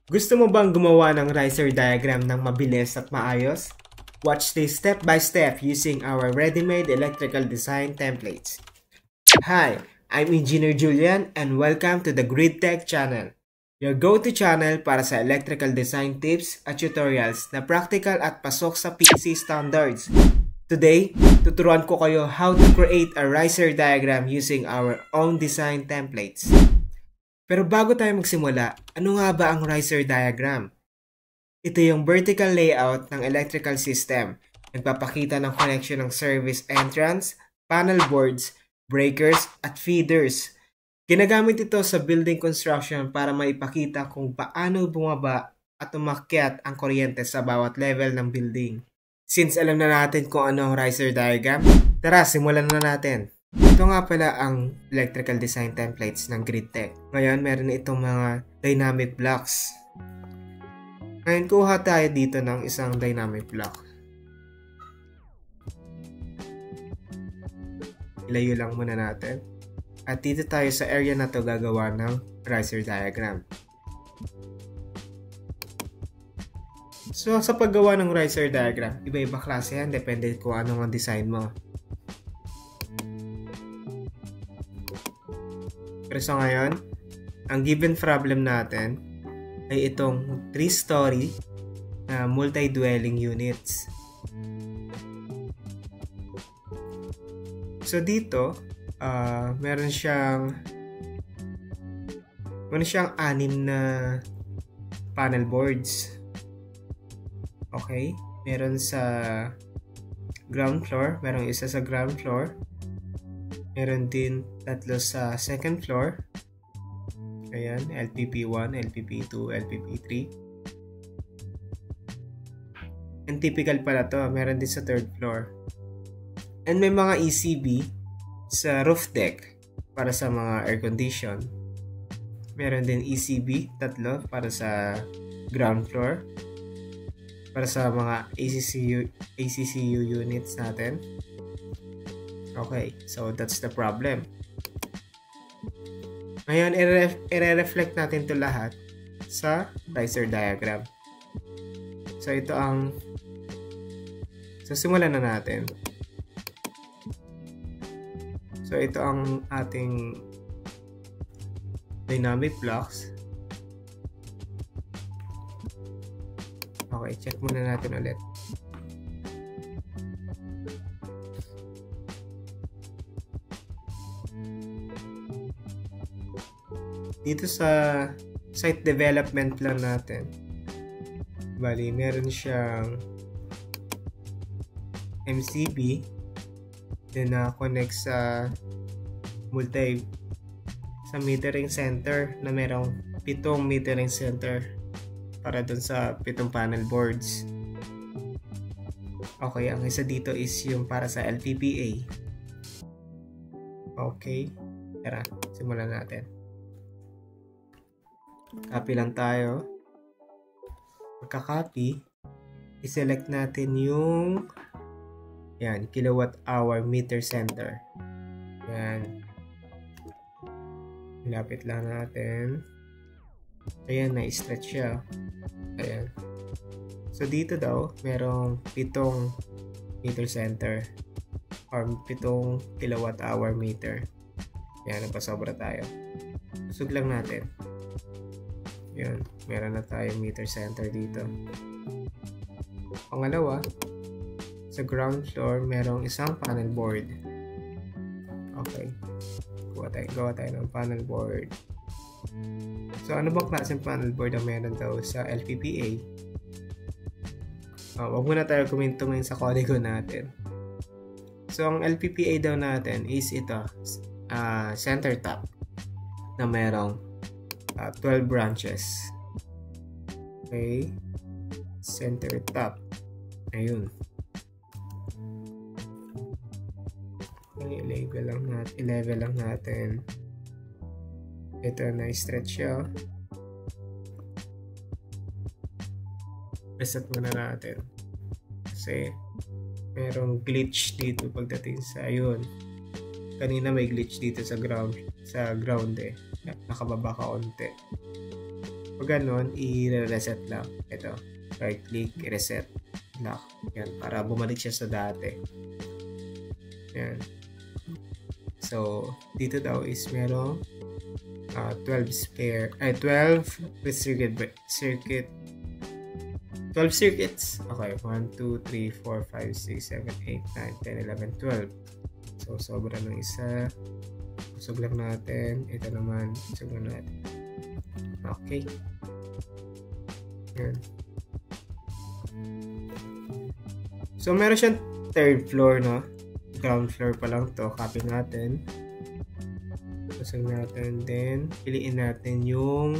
Gusto mo bang gumawa ng riser diagram ng mabilis at maayos? Watch this step by step using our ready-made electrical design templates. Hi, I'm Engineer Julian and welcome to the GridTech channel. Your go-to channel para sa electrical design tips at tutorials na practical at pasok sa PC standards. Today, tuturuan ko kayo how to create a riser diagram using our own design templates. Pero bago tayo magsimula, ano nga ba ang riser diagram? Ito yung vertical layout ng electrical system. Nagpapakita ng connection ng service entrance, panel boards, breakers, at feeders. Ginagamit ito sa building construction para maipakita kung paano bumaba at umakyat ang kuryente sa bawat level ng building. Since alam na natin kung ano ang riser diagram, tara simulan na natin. Ito nga pala ang electrical design templates ng GridTech. Ngayon, meron itong mga dynamic blocks. Ngayon, kuha tayo dito ng isang dynamic block. Ilayo lang muna natin. At dito tayo sa area na to gagawa ng riser diagram. So, sa paggawa ng riser diagram, iba-iba klase yan. Depende kung ano ang design mo. Pero so ngayon, ang given problem natin ay itong 3-story na multi-dwelling units. So dito, meron siyang 6 na panel boards. Okay? Meron sa ground floor, merong isa sa ground floor. Meron din 3 sa second floor. Ayan, LPP1, LPP2, LPP3. And typical pala to, meron din sa third floor. And may mga ECB sa roof deck para sa mga air condition. Meron din ECB, 3 para sa ground floor. Para sa mga ACCU units natin. Okay, so that's the problem. Ngayon, i-reflect natin ito lahat sa riser diagram. So, ito ang... So, simulan na natin. So, ito ang ating dynamic blocks. Okay, check muna natin ulit. Dito sa site development plan natin, bali meron siyang MCB din na connect sa sa metering center na merong 7 metering center para dun sa 7 panel boards. Okay, ang isa dito is yung para sa LPPA. Okay, tara, simulan natin. Copy lang tayo. Pagka-copy, i-select natin yung kilowatt hour meter center. Yan. Ilapit lang natin. Ayan, na-stretch siya. Ayan. So, dito daw, merong 7 meter center or 7 kilowatt hour meter. Ayan, napasobra tayo. Usog lang natin. Yun, meron na tayong meter center dito. Pangalawa, sa ground floor, merong isang panel board. Okay. Gawa tayo ng panel board. So, ano bang klaseng panel board ang meron daw sa LPPA? Wag muna tayo tumingin sa kodigo natin. So, ang LPPA daw natin is ito, center top na merong 12 branches. Okay. Center top. Ayun. I-level lang natin. Ito na stretch siya. Reset muna natin. Kasi merong glitch dito pagdating sa ayun. Kanina may glitch dito sa ground eh. Nakababa ka onte. Pag ganon, i-reset lang. Ito, right click, i-reset lock. Yan, para bumalik siya sa dati. Yan. So, dito daw is merong 12 with circuit 12 circuits. Okay, 1, 2, 3, 4, 5, 6, 7, 8, 9, 10, 11, 12. So, sobra ng isa. Usog lang natin. Ito naman, usog lang natin. Okay. Yan. So, meron siyang third floor, no? Ground floor pa lang to. Copy natin. Usog natin. Then, piliin natin yung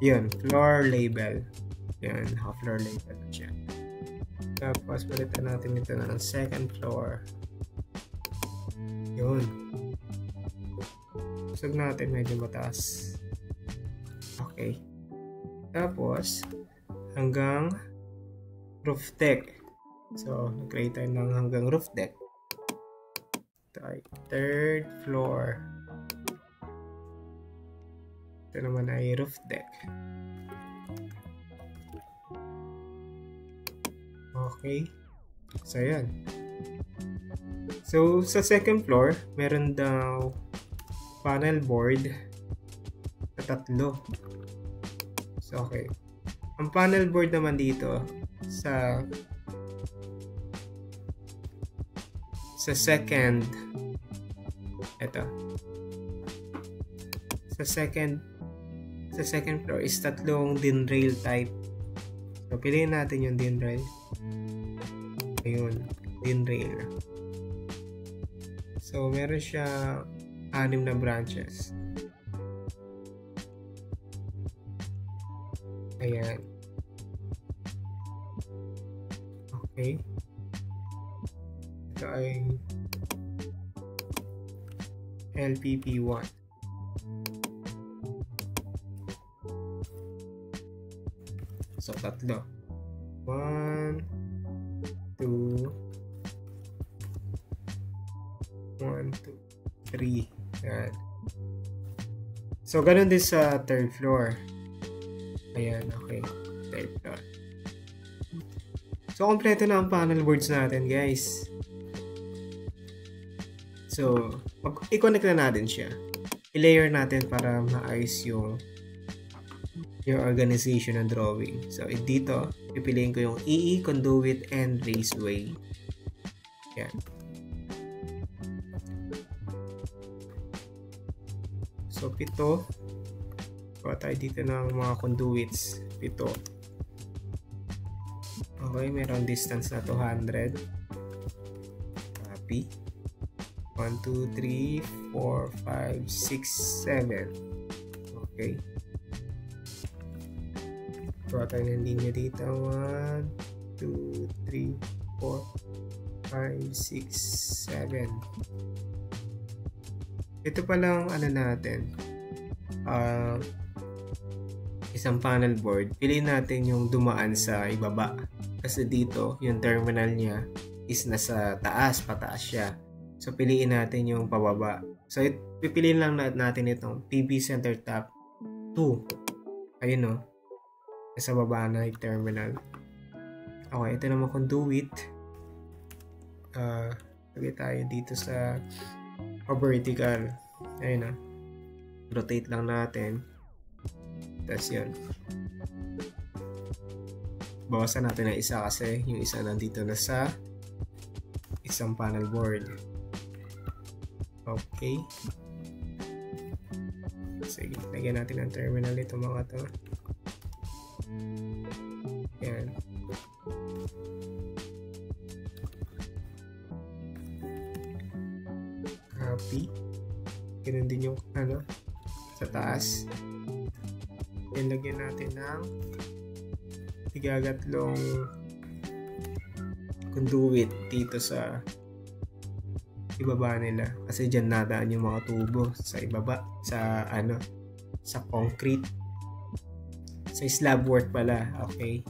yun, floor label. Yan, floor label na siya. Tapos, palitan natin ito ng second floor. Yun. Usog natin, medyo mataas. Okay. Tapos, hanggang roof deck. So, nag-create tayo ng hanggang roof deck. Ito ay third floor. Ito naman ay roof deck. Okay. So, yan. So, sa second floor, meron daw panel board na 3. So, okay. Ang panel board naman dito sa second sa second floor is 3 din rail type. So, piliin natin yung din rail. Ayun, din rail. So, meron siya 6 na branches. Ayan. Okay. Ito ay LPP1. So, 3. 1, 2, 3. Ayan. So, ganun din sa third floor. Ayan, okay. Third floor. So, kompleto na ang panel boards natin, guys. So, i-connect na natin siya. I-layer natin para maayos yung organization ng drawing. So, dito, pipiliin ko yung EE, conduit, and raceway. Yan. So, 7. Kuha tayo dito ng mga conduits. 7. Okay, meron distance na 200. Copy. 1, 2, 3, 4, 5, 6, 7. Okay. Kuha tayo ng linya dito. 1, 2, 3, 4, 5, 6, 7. Ito palang ano natin. Isang panel board. Piliin natin yung dumaan sa ibaba. Kasi dito, yung terminal niya is nasa taas, pataas siya. So, piliin natin yung pababa. So, pipiliin lang natin itong PB center top 2. Ayun o. Nasa baba na yung terminal. Okay, ito naman conduit. Lagay tayo dito sa vertical. Ayun o. Rotate lang natin. Tapos yun. Bawasan natin ng isa kasi yung isa nandito na sa isang panel board. Okay. Sige, lagyan natin ang terminal ito mga to. Yan. Copy. Ganun din yung sa taas. Yan, lagyan natin ng igagatlong conduit dito sa ibaba nila kasi dyan nadaan yung mga tubo sa ibaba sa concrete sa slab work pala. Okay,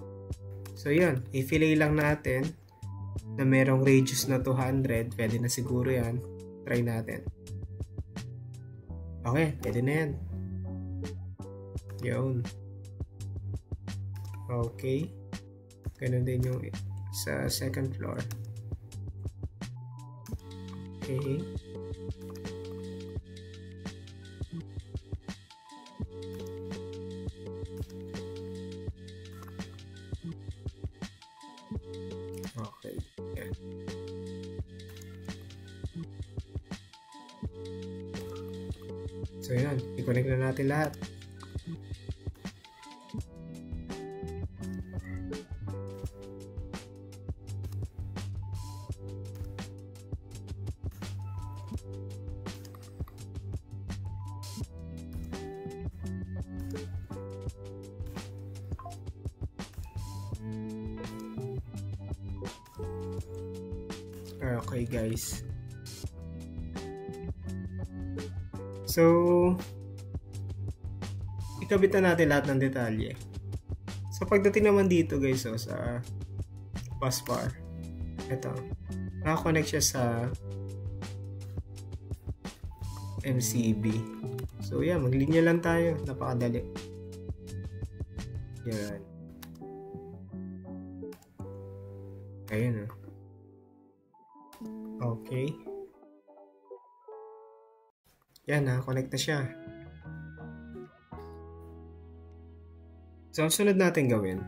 so yun, i-fillet lang natin na merong radius na 200. Pwede na siguro yan, try natin. Okay, pwede na yan. Yun. Okay. Ganun din yung sa second floor. Okay. Okay. Yan. So yan, i-connect na natin lahat. Okay guys. So, ikabit na natin lahat ng detalye. So, pagdating naman dito guys, sa bus bar, ito, nakakonect siya sa MCB. So, yan, maglinya lang tayo. Napakadali. Yan. Ayun, Okay. Yan, connect na siya. So, ang sunod natin gawin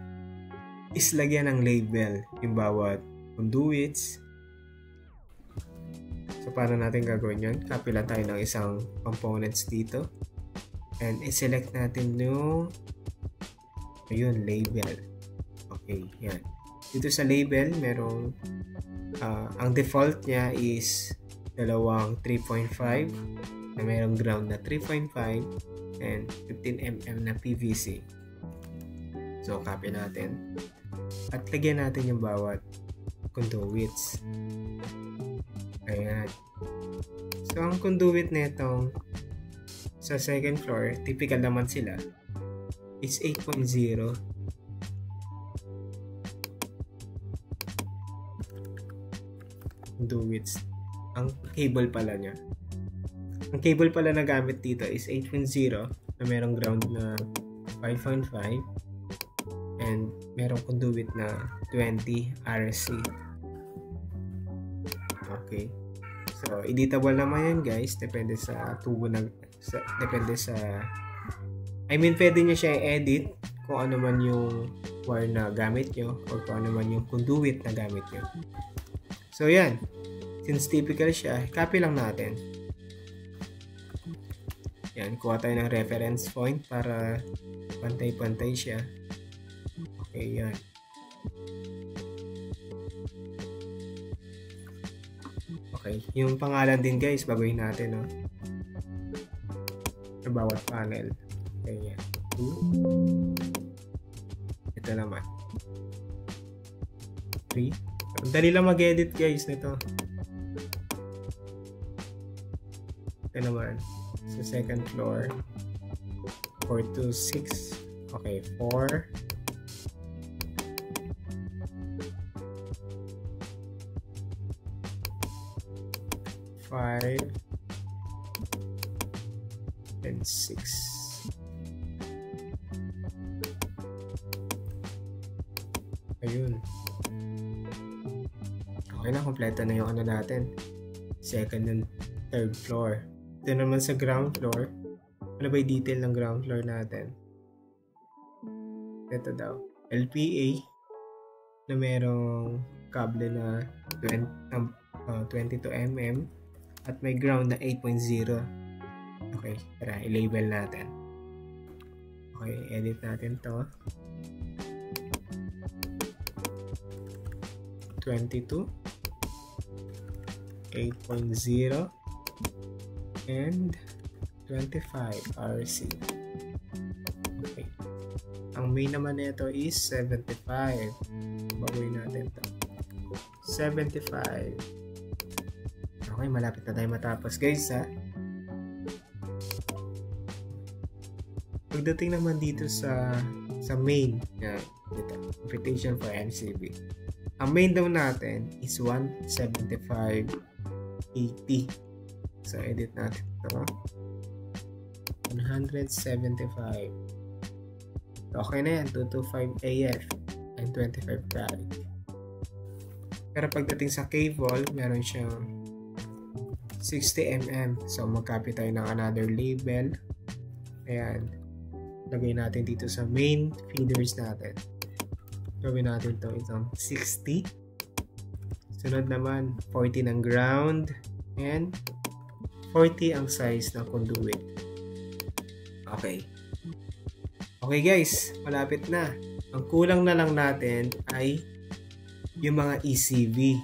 is lagyan ng label yung bawat conduits. So, paano natin gagawin yun? Copy lang tayo ng isang components dito. And i-select natin yung label. Okay, yan. Dito sa label, merong ang default niya is dalawang 3.5 na mayroong ground na 3.5 and 15mm na PVC. So, copy natin. At lagyan natin yung bawat conduits. Ayan. So, ang conduit netong sa second floor, typical naman sila, is 8.0. Conduits. Ang cable pala niya. Ang cable pala na gamit dito is 8.0 na merong ground na 5.5 and merong conduit na 20 RC. Okay. So, editable naman yan guys. Depende sa tubo na depende sa pwede nyo siya i-edit kung ano man yung wire na gamit nyo or kung ano man yung conduit na gamit nyo. So, yan. Since typical siya, copy lang natin. Yan, kuha tayo ng reference point para pantay-pantay siya. Okay, yan. Okay, yung pangalan din guys, baguhin natin, no? Sa bawat panel. Okay, yan. Ito naman. 3. Dali lang mag-edit guys nito. Ito naman. Sa second floor. 4 to 6. Okay, 4. 5 and 6. Ayun. Okay na, kompleto na yung ano natin. Second and third floor. Ito naman sa ground floor. Ano ba yung detail ng ground floor natin? Ito daw. LPA na merong kable na 22mm at may ground na 8.0. Okay, tara, i-label natin. Okay, edit natin to. 22 8.0 and 25 RC. Okay. Ang main naman nito is 75. Baguhin natin to. 75. Okay, malapit na tayo matapos guys ha. Pagdating naman dito sa main, yan, dito, invitation for MCB. Ang main daw natin is 175.80. So, edit natin ito. 175. Okay na yan, 225 AF and 25 farad. Pero pagdating sa cable, meron siyang 60 mm. So magkapit tayo ng another label. Ayan. Lagay natin dito sa main feeders natin. Gawin natin to itong 60. Sunod naman, 40 ng ground and 40 ang size ng conduit. Okay. Okay guys, malapit na. Ang kulang na lang natin ay yung mga ECV.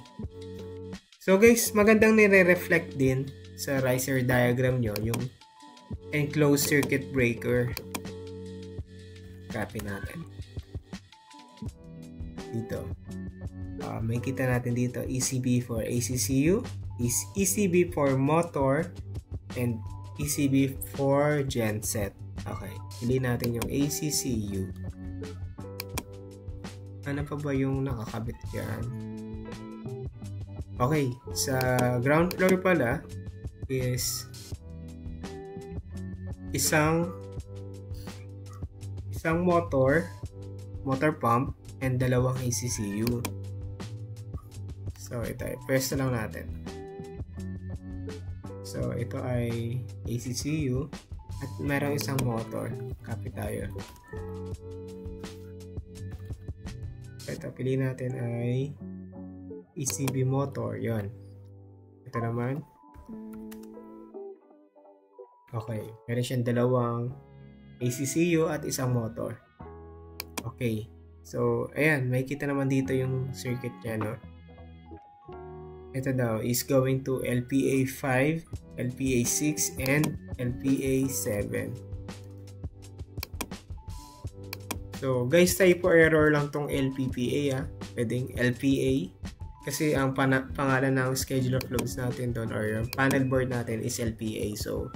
So guys, magandang nire-reflect din sa riser diagram nyo yung enclosed circuit breaker. Copy natin. Dito. May kita natin dito ECB for ACCU, ECB for motor, and ECB for genset. Okay, pili natin yung ACCU. Ano pa ba yung nakakabit dyan? Okay, sa ground floor pala is isang motor pump, and dalawang ACCU. So, ito ay pwesto lang natin. So, ito ay ACCU at merong isang motor. Copy tayo. Ito, pili natin ay ECB motor. Yon. Ito naman. Okay. Meron siyang dalawang ACCU at isang motor. Okay. So, ayan. May kita naman dito yung circuit niya, no? Ito daw is going to LPA 5, LPA 6, and LPA 7. So, guys, typo error lang tong LPPA, pwedeng LPA. Kasi ang pangalan ng schedule of loads natin doon or yung panel board natin is LPA. So,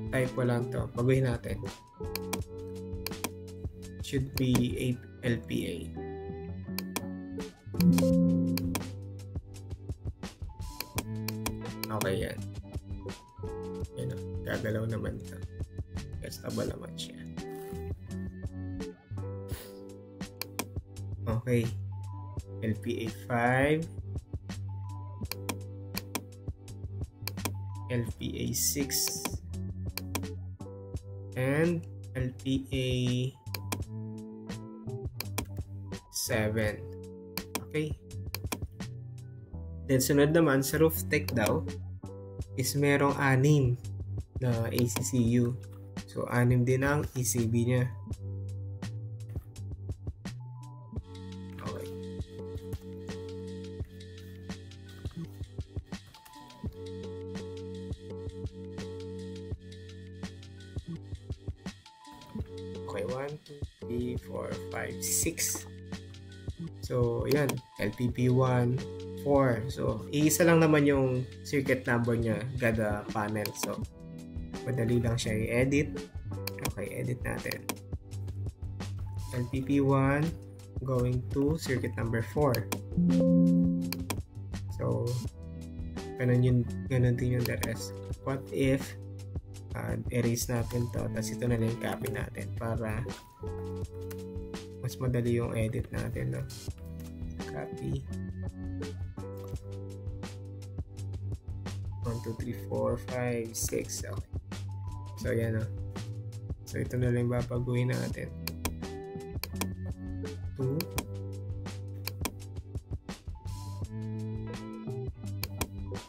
typo lang to. Baguhin natin. Should be a LPA. Okay yan. Yan o. Gagalaw naman ito. Stable naman siya. Okay. LPA 5. LPA 6. And LPA 7. Okay. Then sunod naman sa roof tech daw is merong 6 na ACCU. So 6 din ang ECB niya. Okay. Okay, 1, 2, 3, 4, 5, 6. So, yan. LPP1, 4. So, iisa lang naman yung circuit number niya kada panel. So, madali lang siya i-edit. Okay, edit natin. LPP1 going to circuit number 4. So, ganun din yung the rest. What if erase natin to, tapos ito na lang yung copy natin para mas madali yung edit natin, no? Copy 1, 2, 3, 4, 5, 6. Okay. So, yan, no? So, ito na lang babaguhin natin. 2,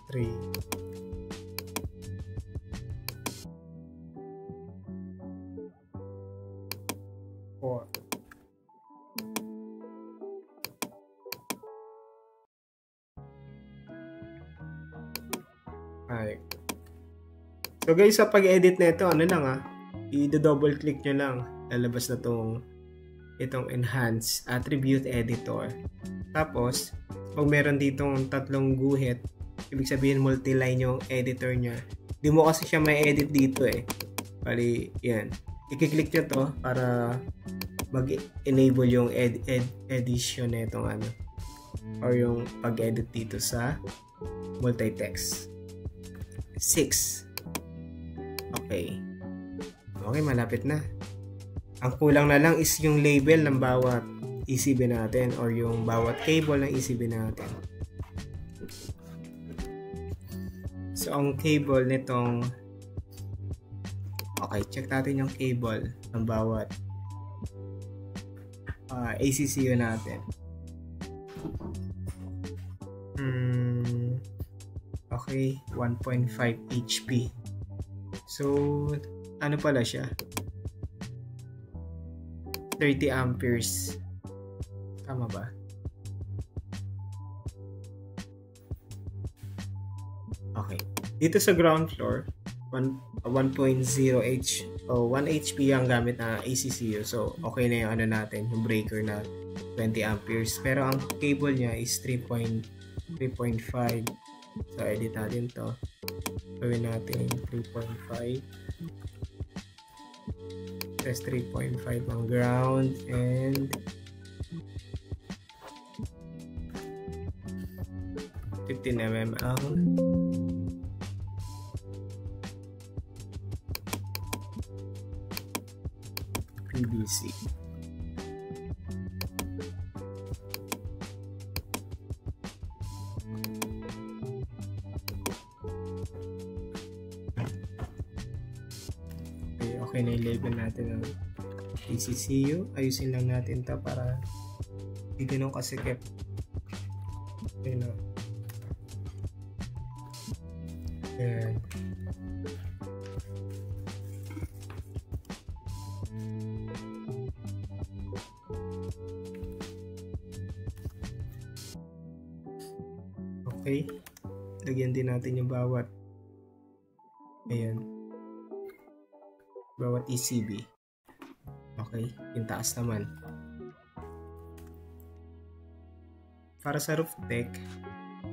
3, 4. Alright. So guys, sa pag-edit na ito, ano lang i-double click nyo lang. Lalabas na itong enhance attribute editor. Tapos, pag meron ditong tatlong guhit, ibig sabihin multi-line yung editor nya. Di mo kasi siya may edit dito Bali, yan. I-click nyo to para mag-enable yung edition na itong or yung pag-edit dito sa multi-text. 6. Okay. Okay, malapit na. Ang kulang na lang is yung label ng bawat ECB natin or yung bawat cable ng ECB natin. So, ang cable nitong okay, check natin yung cable ng bawat ACCU natin. Okay, 1.5 HP. So, ano pala siya? 30 amperes. Tama ba? Okay. Dito sa ground floor, 1.0 HP ang gamit na ACCU. So, okay na yung ano natin, yung breaker na 20 amperes. Pero ang cable niya is 3.5. So, edit natin to. Gawin natin 3.5. Press 3.5 ang ground and 15 mm ang PVC. Okay na yung label natin ng ACCU. Ayusin lang natin ito para hindi ganun kasikip. Okay na. Ayan. Okay. Lagyan din natin yung bawat. Ayan. Bawat ECB. Okay, yung taas naman. Para sa roof deck,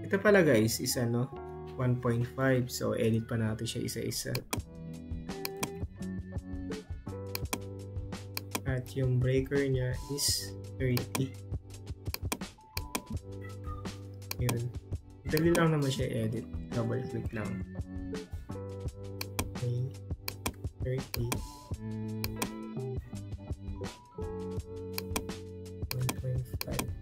ito pala guys is 1.5. So, edit pa natin siya isa-isa. At yung breaker niya is 30. Yun. Dali lang naman siya edit. Double click lang. Okay. 30. 1.5.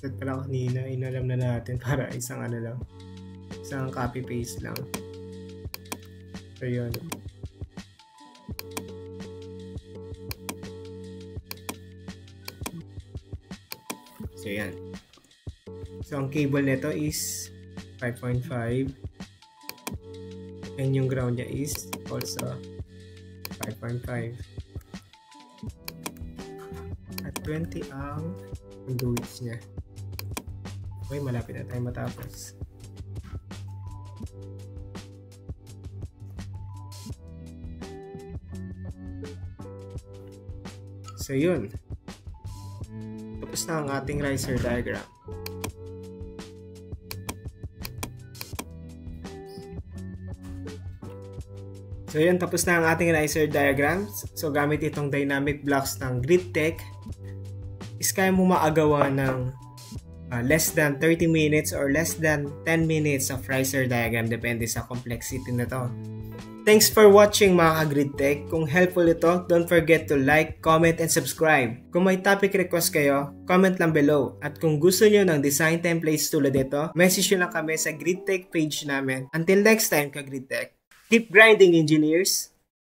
Set pala kanina, inalam na natin para isang ano lang. Isang copy paste lang. So yun. So yan. So ang cable nito is 5.5 and yung ground niya is also 5.5 at 20 ang conduits niya. Okay, malapit na tayo matapos. So yun, tapos na ang ating riser diagram. So yun, tapos na ang ating riser diagram. So gamit itong dynamic blocks ng Gridtech is kaya mo maagawa ng less than 30 minutes or less than 10 minutes of riser diagram, depende sa complexity na to. Thanks for watching mga ka-Gridtech. Kung helpful ito, don't forget to like, comment, and subscribe. Kung may topic request kayo, comment lang below. At kung gusto nyo ng design templates tulad ito, message nyo lang kami sa Gridtech page namin. Until next time ka-Gridtech, keep grinding engineers!